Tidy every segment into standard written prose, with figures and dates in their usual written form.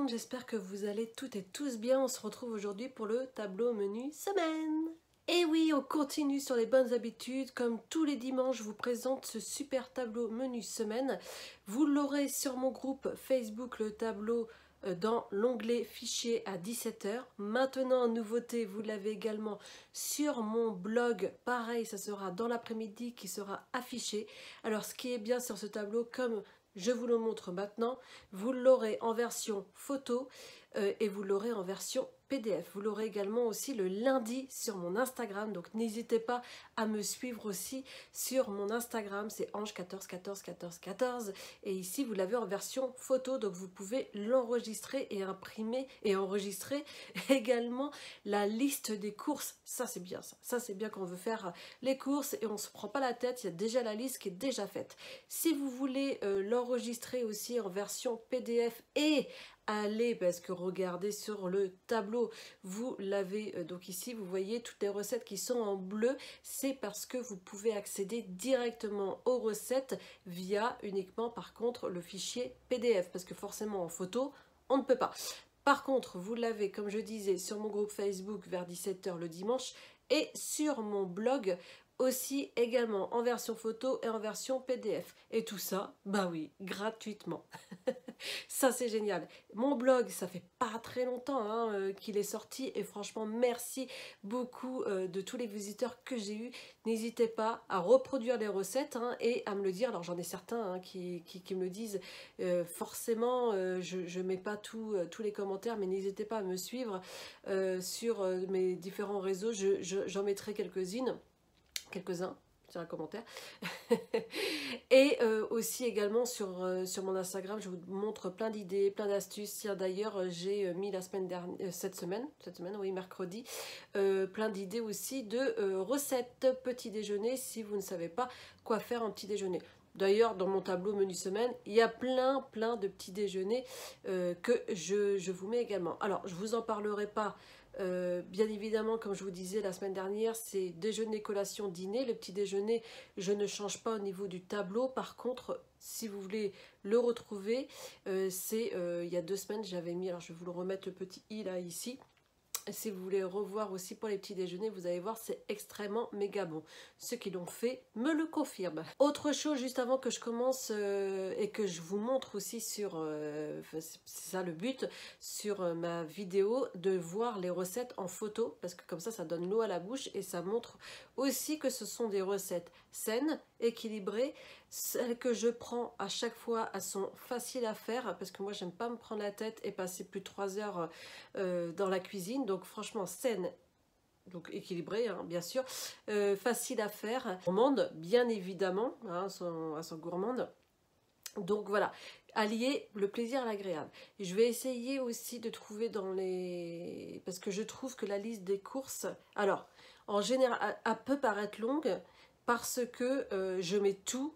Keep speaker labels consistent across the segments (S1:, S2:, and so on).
S1: monde, j'espère que vous allez toutes et tous bien. On se retrouve aujourd'hui pour le tableau menu semaine. Et oui, on continue sur les bonnes habitudes. Comme tous les dimanches, je vous présente ce super tableau menu semaine. Vous l'aurez sur mon groupe Facebook, le tableau dans l'onglet fichier à 17 h. Maintenant, en nouveauté, vous l'avez également sur mon blog. Pareil, ça sera dans l'après-midi qui sera affiché. Alors, ce qui est bien sur ce tableau, comme je vous le montre maintenant, vous l'aurez en version photo et vous l'aurez en version PDF. Vous l'aurez également aussi le lundi sur mon Instagram, donc n'hésitez pas à me suivre aussi sur mon Instagram, c'est Ange14141414 et ici vous l'avez en version photo, donc vous pouvez l'enregistrer et imprimer et enregistrer également la liste des courses. Ça c'est bien, ça c'est bien quand on veut faire les courses et on ne se prend pas la tête, il y a déjà la liste qui est déjà faite. Si vous voulez l'enregistrer aussi en version PDF et allez, parce que regardez sur le tableau, vous l'avez donc ici, vous voyez toutes les recettes qui sont en bleu, c'est parce que vous pouvez accéder directement aux recettes via uniquement par contre le fichier PDF, parce que forcément en photo, on ne peut pas. Par contre, vous l'avez, comme je disais, sur mon groupe Facebook vers 17 h le dimanche et sur mon blog aussi également en version photo et en version PDF. Et tout ça, bah oui, gratuitement. Ça c'est génial. Mon blog, ça fait pas très longtemps qu'il est sorti et franchement merci beaucoup de tous les visiteurs que j'ai eu. N'hésitez pas à reproduire les recettes et à me le dire. Alors j'en ai certains qui me le disent forcément, je mets pas tous les commentaires, mais n'hésitez pas à me suivre sur mes différents réseaux. J'en mettrai quelques-uns sur un commentaire. Et aussi également sur mon Instagram, je vous montre plein d'idées, plein d'astuces. Tiens, d'ailleurs, j'ai mis la semaine dernière, cette semaine, oui, mercredi, plein d'idées aussi de recettes petit déjeuner si vous ne savez pas quoi faire en petit déjeuner. D'ailleurs, dans mon tableau menu semaine, il y a plein de petits déjeuners que je vous mets également. Alors, je ne vous en parlerai pas. Bien évidemment, comme je vous disais la semaine dernière, c'est déjeuner, collation, dîner. Le petit déjeuner, je ne change pas au niveau du tableau. Par contre, si vous voulez le retrouver, c'est il y a 2 semaines, j'avais mis, alors je vais vous le remettre le petit i là ici. Si vous voulez revoir aussi pour les petits déjeuners, vous allez voir, c'est extrêmement méga bon. Ceux qui l'ont fait me le confirment. Autre chose, juste avant que je commence et que je vous montre aussi sur, c'est ça le but, sur ma vidéo, de voir les recettes en photo, parce que comme ça donne l'eau à la bouche et ça montre aussi que ce sont des recettes saines, équilibrées. Celles que je prends à chaque fois, elles sont faciles à faire, parce que moi, j'aime pas me prendre la tête et passer plus de 3 heures dans la cuisine. Donc franchement saine, donc équilibrée bien sûr, facile à faire, gourmande bien évidemment, elles sont gourmandes. Donc voilà, allier le plaisir à l'agréable. Je vais essayer aussi de trouver dans les... Parce que je trouve que la liste des courses, alors en général, elle peut paraître longue parce que je mets tout.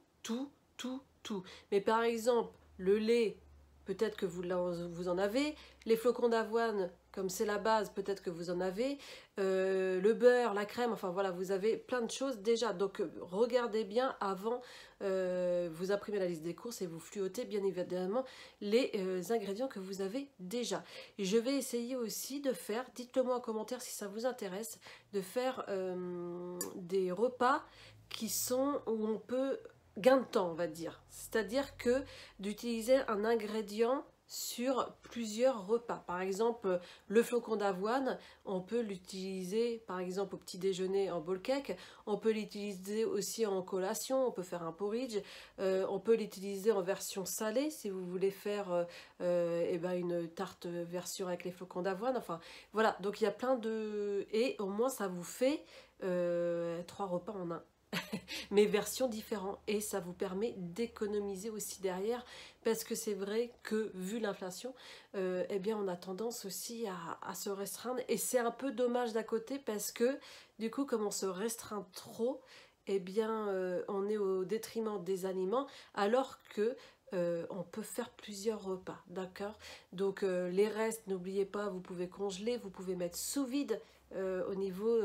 S1: Mais par exemple, le lait, peut-être que vous en avez. Les flocons d'avoine, comme c'est la base, peut-être que vous en avez. Le beurre, la crème, enfin voilà, vous avez plein de choses déjà. Donc regardez bien avant, vous imprimez la liste des courses et vous fluotez bien évidemment les ingrédients que vous avez déjà. Et je vais essayer aussi de faire, dites-le moi en commentaire si ça vous intéresse, de faire des repas qui sont où on peut... gain de temps, on va dire. C'est-à-dire que d'utiliser un ingrédient sur plusieurs repas. Par exemple, le flocon d'avoine, on peut l'utiliser par exemple au petit déjeuner en bowl cake, on peut l'utiliser aussi en collation, on peut faire un porridge, on peut l'utiliser en version salée si vous voulez faire une tarte version avec les flocons d'avoine. Enfin voilà, donc il y a plein de... Et au moins ça vous fait 3 repas en un. Mais versions différentes et ça vous permet d'économiser aussi derrière parce que c'est vrai que vu l'inflation eh bien on a tendance aussi à se restreindre et c'est un peu dommage d'à côté parce que du coup comme on se restreint trop eh bien on est au détriment des aliments alors que on peut faire plusieurs repas, d'accord? Donc les restes, n'oubliez pas, vous pouvez congeler, vous pouvez mettre sous vide au niveau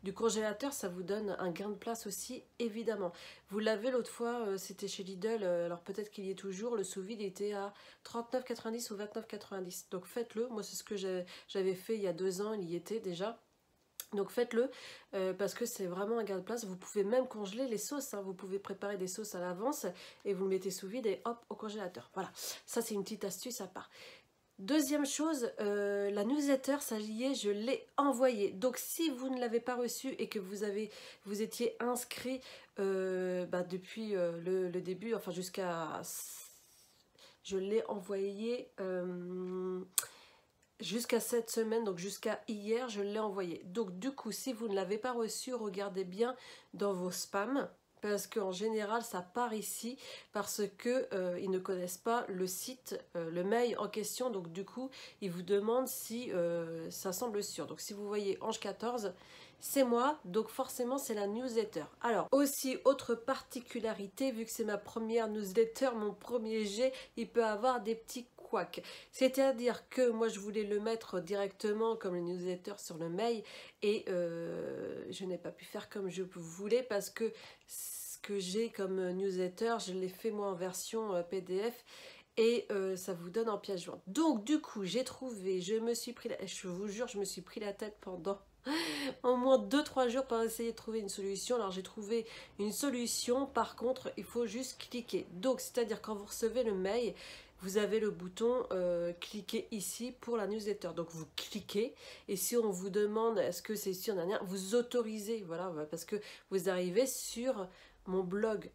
S1: du congélateur, ça vous donne un gain de place aussi, évidemment. Vous l'avez l'autre fois, c'était chez Lidl, alors peut-être qu'il y est toujours, le sous-vide était à 39,90 ou 29,90. Donc faites-le, moi c'est ce que j'avais fait il y a 2 ans, il y était déjà. Donc faites-le parce que c'est vraiment un gain de place. Vous pouvez même congeler les sauces, hein. Vous pouvez préparer des sauces à l'avance et vous le mettez sous vide et hop au congélateur. Voilà, ça c'est une petite astuce à part. Deuxième chose, la newsletter, ça y est, je l'ai envoyée. Donc si vous ne l'avez pas reçue et que vous étiez inscrit depuis le début, enfin jusqu'à... Je l'ai envoyée... jusqu'à cette semaine, donc jusqu'à hier, je l'ai envoyé. Donc du coup, si vous ne l'avez pas reçu, regardez bien dans vos spams, parce qu'en général, ça part ici, parce que ils ne connaissent pas le site, le mail en question. Donc du coup, ils vous demandent si ça semble sûr. Donc si vous voyez Ange 14, c'est moi, donc forcément c'est la newsletter. Alors aussi, autre particularité, vu que c'est ma première newsletter, mon premier jet, il peut avoir des petits couacs. C'est-à-dire que moi je voulais le mettre directement comme le newsletter sur le mail et je n'ai pas pu faire comme je voulais parce que ce que j'ai comme newsletter, je l'ai fait moi en version PDF et ça vous donne en pièce jointe. Donc du coup j'ai trouvé, je vous jure, je me suis pris la tête pendant au moins 2-3 jours pour essayer de trouver une solution. Alors j'ai trouvé une solution, par contre il faut juste cliquer. Donc c'est à dire quand vous recevez le mail, vous avez le bouton cliquer ici pour la newsletter. Donc vous cliquez et si on vous demande est-ce que c'est sûr, vous autorisez, voilà, parce que vous arrivez sur mon blog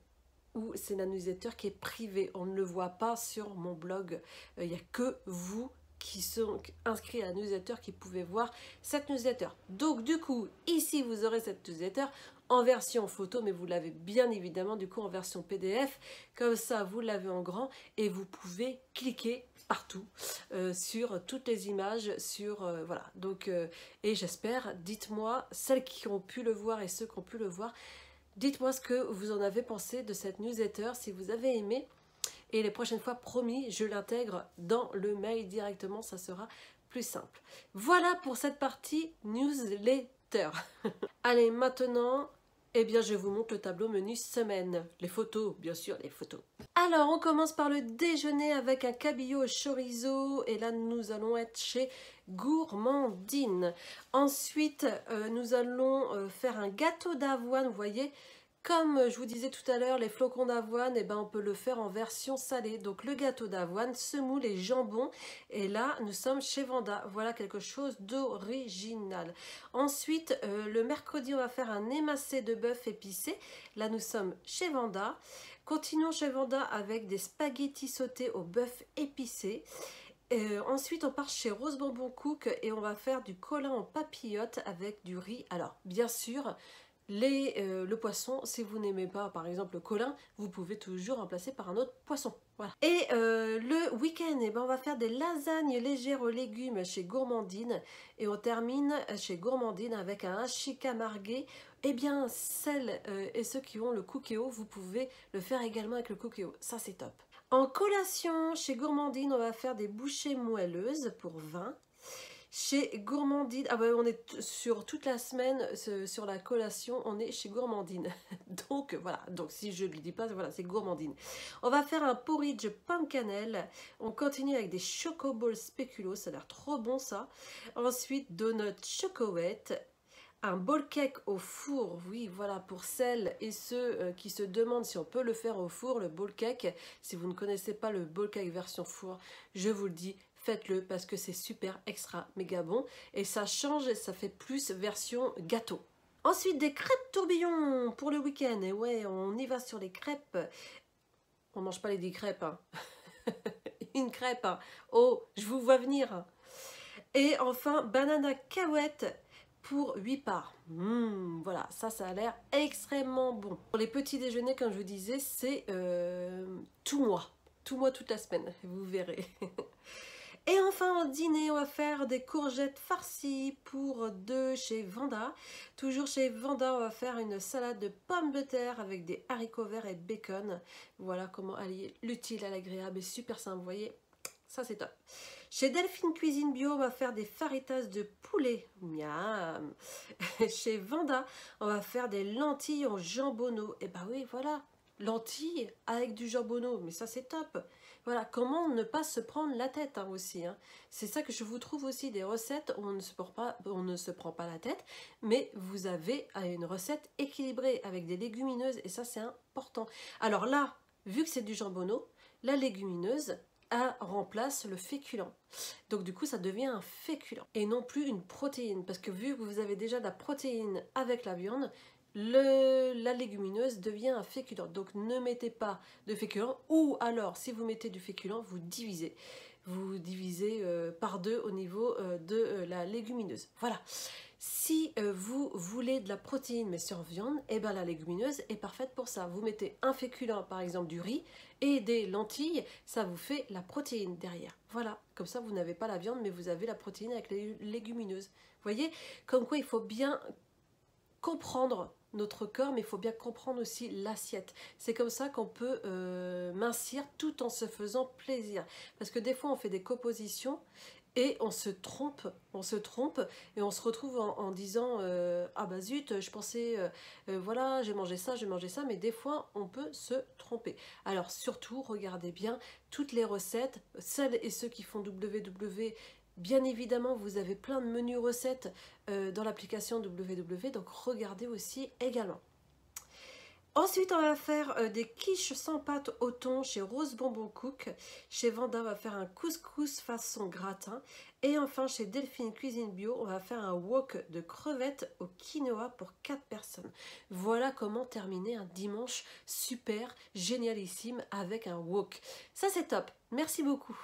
S1: où c'est la newsletter qui est privée. On ne le voit pas sur mon blog. Il n'y a que vous qui sont inscrits à la newsletter qui pouvaient voir cette newsletter. Donc du coup, ici vous aurez cette newsletter en version photo, mais vous l'avez bien évidemment du coup en version PDF. Comme ça, vous l'avez en grand et vous pouvez cliquer partout sur toutes les images, sur voilà. Donc et j'espère, dites-moi, celles qui ont pu le voir et ceux qui ont pu le voir, dites-moi ce que vous en avez pensé de cette newsletter, si vous avez aimé. Et les prochaines fois, promis, je l'intègre dans le mail directement, ça sera plus simple. Voilà pour cette partie newsletter. Allez, maintenant, eh bien, je vous montre le tableau menu semaine. Les photos, bien sûr, les photos. Alors, on commence par le déjeuner avec un cabillaud au chorizo. Et là, nous allons être chez Gourmandine. Ensuite, nous allons faire un gâteau d'avoine, vous voyez. Comme je vous disais tout à l'heure, les flocons d'avoine, eh ben, on peut le faire en version salée. Donc le gâteau d'avoine, semoule et jambon. Et là, nous sommes chez Vanda. Voilà quelque chose d'original. Ensuite, le mercredi, on va faire un émacé de bœuf épicé. Là, nous sommes chez Vanda. Continuons chez Vanda avec des spaghettis sautés au bœuf épicé. Ensuite, on part chez Rose Bonbon Cook et on va faire du colin en papillote avec du riz. Alors, bien sûr, le poisson, si vous n'aimez pas par exemple le colin, vous pouvez toujours remplacer par un autre poisson. Voilà. Et le week-end, eh ben, on va faire des lasagnes légères aux légumes chez Gourmandine. Et on termine chez Gourmandine avec un hachis camarguais. Eh bien, celles et ceux qui ont le cookéo, vous pouvez le faire également avec le cookéo. Ça, c'est top. En collation, chez Gourmandine, on va faire des bouchées moelleuses pour 20. Chez Gourmandine, ah ben on est sur toute la semaine sur la collation, on est chez Gourmandine. Donc voilà, donc si je ne le dis pas, voilà, c'est Gourmandine. On va faire un porridge pomme cannelle. On continue avec des chocoballs spéculoos, ça a l'air trop bon ça. Ensuite, donut chocoette. Un bowl cake au four, oui, voilà, pour celles et ceux qui se demandent si on peut le faire au four, le bowl cake. Si vous ne connaissez pas le bowl cake version four, je vous le dis, faites-le parce que c'est super extra méga bon et ça change, ça fait plus version gâteau. Ensuite, des crêpes tourbillons pour le week-end. Et ouais, on y va sur les crêpes. On mange pas les 10 crêpes, hein. Une crêpe, hein. Oh, je vous vois venir. Et enfin, banana cahuète pour 8 parts. Voilà, ça a l'air extrêmement bon. Pour les petits déjeuners, comme je vous disais, c'est tout mois. Tout mois, toute la semaine, vous verrez. Et enfin, au dîner, on va faire des courgettes farcies pour 2 chez Vanda. Toujours chez Vanda, on va faire une salade de pommes de terre avec des haricots verts et bacon. Voilà comment allier l'utile à l'agréable et super simple, vous voyez, ça c'est top. Chez Delphine Cuisine Bio, on va faire des faritas de poulet. Miam. Chez Vanda, on va faire des lentilles en jambonneau. Et ben oui, voilà, lentilles avec du jambonneau. Mais ça, c'est top. Voilà, comment ne pas se prendre la tête hein, aussi. Hein. C'est ça que je vous trouve aussi, des recettes où on ne se prend pas la tête, mais vous avez une recette équilibrée avec des légumineuses et ça, c'est important. Alors là, vu que c'est du jambonneau, la légumineuse remplace le féculent. Donc du coup, ça devient un féculent et non plus une protéine. Parce que vu que vous avez déjà de la protéine avec la viande, la légumineuse devient un féculent. Donc ne mettez pas de féculent ou alors si vous mettez du féculent, vous divisez. Vous divisez par deux au niveau de la légumineuse. Voilà. Si vous voulez de la protéine mais sur viande, eh ben la légumineuse est parfaite pour ça. Vous mettez un féculent, par exemple du riz et des lentilles, ça vous fait la protéine derrière. Voilà, comme ça vous n'avez pas la viande mais vous avez la protéine avec les légumineuses. Vous voyez, comme quoi il faut bien comprendre notre corps, mais il faut bien comprendre aussi l'assiette. C'est comme ça qu'on peut mincir tout en se faisant plaisir. Parce que des fois, on fait des compositions et on se trompe et on se retrouve en disant ah bah zut, je pensais, voilà, j'ai mangé ça, mais des fois, on peut se tromper. Alors surtout, regardez bien toutes les recettes, celles et ceux qui font WW. Bien évidemment, vous avez plein de menus recettes dans l'application WW, donc regardez aussi également. Ensuite, on va faire des quiches sans pâte au thon chez Rose Bonbon Cook. Chez Vanda, on va faire un couscous façon gratin. Et enfin, chez Delphine Cuisine Bio, on va faire un wok de crevettes au quinoa pour 4 personnes. Voilà comment terminer un dimanche super génialissime avec un wok. Ça, c'est top. Merci beaucoup.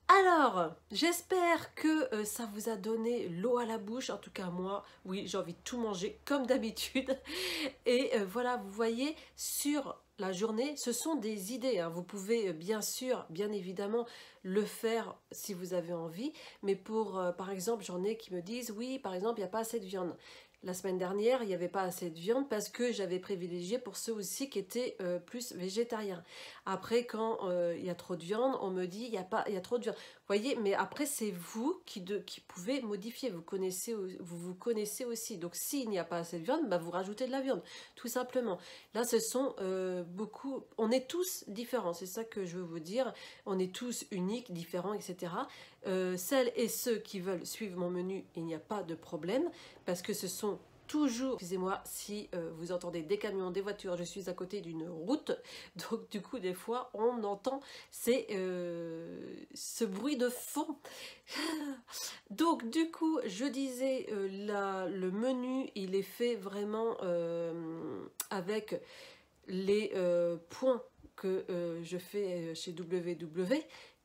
S1: Alors, j'espère que ça vous a donné l'eau à la bouche. En tout cas, moi, oui, j'ai envie de tout manger comme d'habitude. Et voilà, vous voyez, sur la journée, ce sont des idées. Hein. Vous pouvez bien sûr, bien évidemment, le faire si vous avez envie. Mais pour, par exemple, j'en ai qui me disent, oui, par exemple, il n'y a pas assez de viande. La semaine dernière, il n'y avait pas assez de viande parce que j'avais privilégié pour ceux aussi qui étaient plus végétariens. Après, quand il y a trop de viande, on me dit il y a trop de viande. Vous voyez, mais après, c'est vous qui pouvez modifier. Vous vous connaissez aussi. Donc, s'il n'y a pas assez de viande, bah, vous rajoutez de la viande, tout simplement. Là, ce sont beaucoup... On est tous différents, c'est ça que je veux vous dire. On est tous uniques, différents, etc. Celles et ceux qui veulent suivre mon menu, il n'y a pas de problème parce que ce sont toujours, excusez-moi si vous entendez des camions, des voitures, je suis à côté d'une route, donc du coup des fois on entend ce bruit de fond. Donc du coup je disais le menu il est fait vraiment avec les points que je fais chez WW,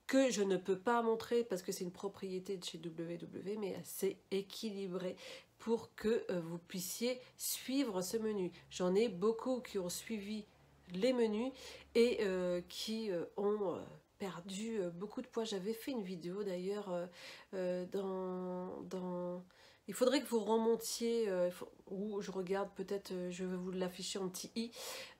S1: que je ne peux pas montrer parce que c'est une propriété de chez WW, mais c'est équilibré pour que vous puissiez suivre ce menu. J'en ai beaucoup qui ont suivi les menus et qui ont perdu beaucoup de poids. J'avais fait une vidéo d'ailleurs il faudrait que vous remontiez, où je regarde, peut-être je vais vous l'afficher en petit i,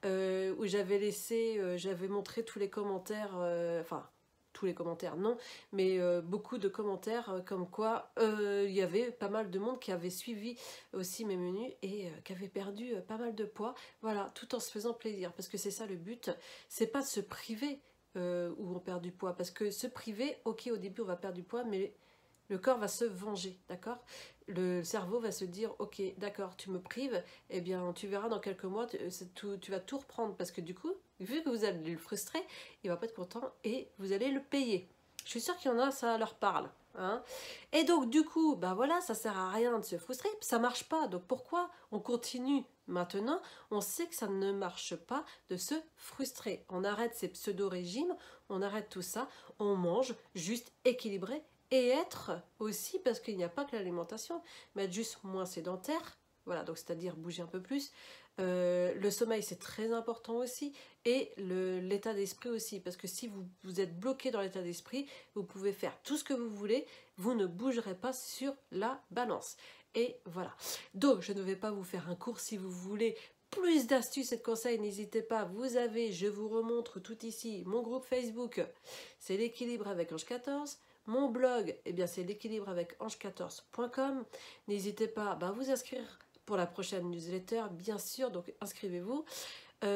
S1: où j'avais montré tous les commentaires, enfin tous les commentaires non, mais beaucoup de commentaires comme quoi il y avait pas mal de monde qui avait suivi aussi mes menus et qui avait perdu pas mal de poids, voilà, tout en se faisant plaisir, parce que c'est ça le but, c'est pas de se priver où on perd du poids, parce que se priver, ok au début on va perdre du poids, mais le corps va se venger, d'accord? Le cerveau va se dire, ok, d'accord, tu me prives, eh bien, tu verras dans quelques mois, tu vas tout reprendre. Parce que du coup, vu que vous allez le frustrer, il va pas être content et vous allez le payer. Je suis sûre qu'il y en a, ça leur parle. Hein. Et donc, du coup, ben voilà, ça sert à rien de se frustrer, ça marche pas. Donc, pourquoi on continue maintenant? On sait que ça ne marche pas de se frustrer. On arrête ces pseudo-régimes, on arrête tout ça, on mange juste équilibré. Et être aussi, parce qu'il n'y a pas que l'alimentation, mais être juste moins sédentaire, voilà, donc c'est-à-dire bouger un peu plus. Le sommeil, c'est très important aussi, et l'état d'esprit aussi, parce que si vous êtes bloqué dans l'état d'esprit, vous pouvez faire tout ce que vous voulez, vous ne bougerez pas sur la balance. Et voilà. Donc, je ne vais pas vous faire un cours si vous voulez plus d'astuces et de conseils, n'hésitez pas, vous avez, je vous remontre tout ici, mon groupe Facebook, c'est l'équilibre avec Ange 14, Mon blog, eh bien c'est l'équilibre avec ange14.com. N'hésitez pas à vous inscrire pour la prochaine newsletter, bien sûr, donc inscrivez-vous.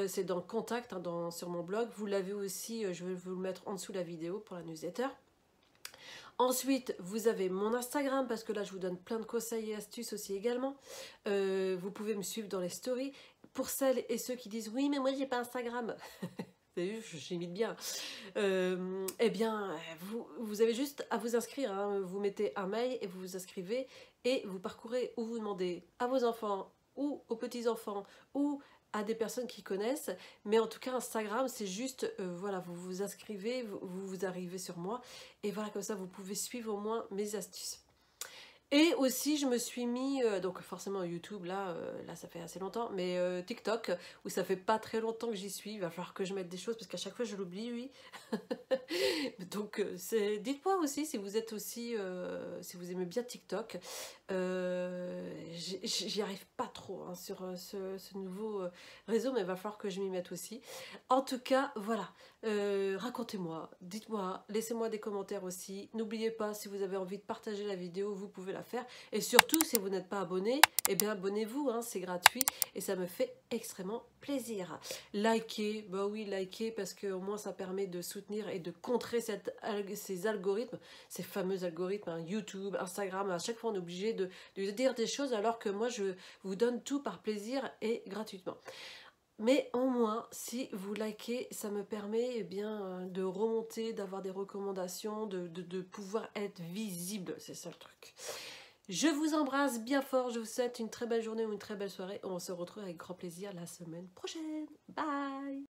S1: C'est dans contact sur mon blog. Vous l'avez aussi, je vais vous le mettre en dessous de la vidéo pour la newsletter. Ensuite, vous avez mon Instagram, parce que là, je vous donne plein de conseils et astuces aussi également. Vous pouvez me suivre dans les stories. Pour celles et ceux qui disent « Oui, mais moi, j'ai pas Instagram », vous avez vu, j'imite bien. Eh bien, vous avez juste à vous inscrire. Hein. Vous mettez un mail et vous vous inscrivez et vous parcourez ou vous demandez à vos enfants ou aux petits-enfants ou à des personnes qui connaissent. Mais en tout cas, Instagram, c'est juste, voilà, vous vous inscrivez, vous arrivez sur moi. Et voilà, comme ça, vous pouvez suivre au moins mes astuces. Et aussi, je me suis mis, donc forcément YouTube, là ça fait assez longtemps, mais TikTok, où ça fait pas très longtemps que j'y suis, il va falloir que je mette des choses, parce qu'à chaque fois je l'oublie, oui. Donc dites-moi aussi si vous êtes aussi, si vous aimez bien TikTok. J'y arrive pas trop hein, sur ce nouveau réseau, mais il va falloir que je m'y mette aussi. En tout cas, voilà, racontez-moi, dites-moi, laissez-moi des commentaires aussi. N'oubliez pas, si vous avez envie de partager la vidéo, vous pouvez la faire. Et surtout, si vous n'êtes pas abonné, eh bien abonnez-vous, hein, c'est gratuit et ça me fait extrêmement plaisir. Likez, bah oui, likez parce qu'au moins ça permet de soutenir et de contrer ces algorithmes, ces fameux algorithmes, hein, YouTube, Instagram. À chaque fois, on est obligé de dire des choses alors que moi, je vous donne tout par plaisir et gratuitement. Mais au moins, si vous likez, ça me permet eh bien, de remonter, d'avoir des recommandations, de pouvoir être visible. C'est ça le truc. Je vous embrasse bien fort. Je vous souhaite une très belle journée ou une très belle soirée. On se retrouve avec grand plaisir la semaine prochaine. Bye!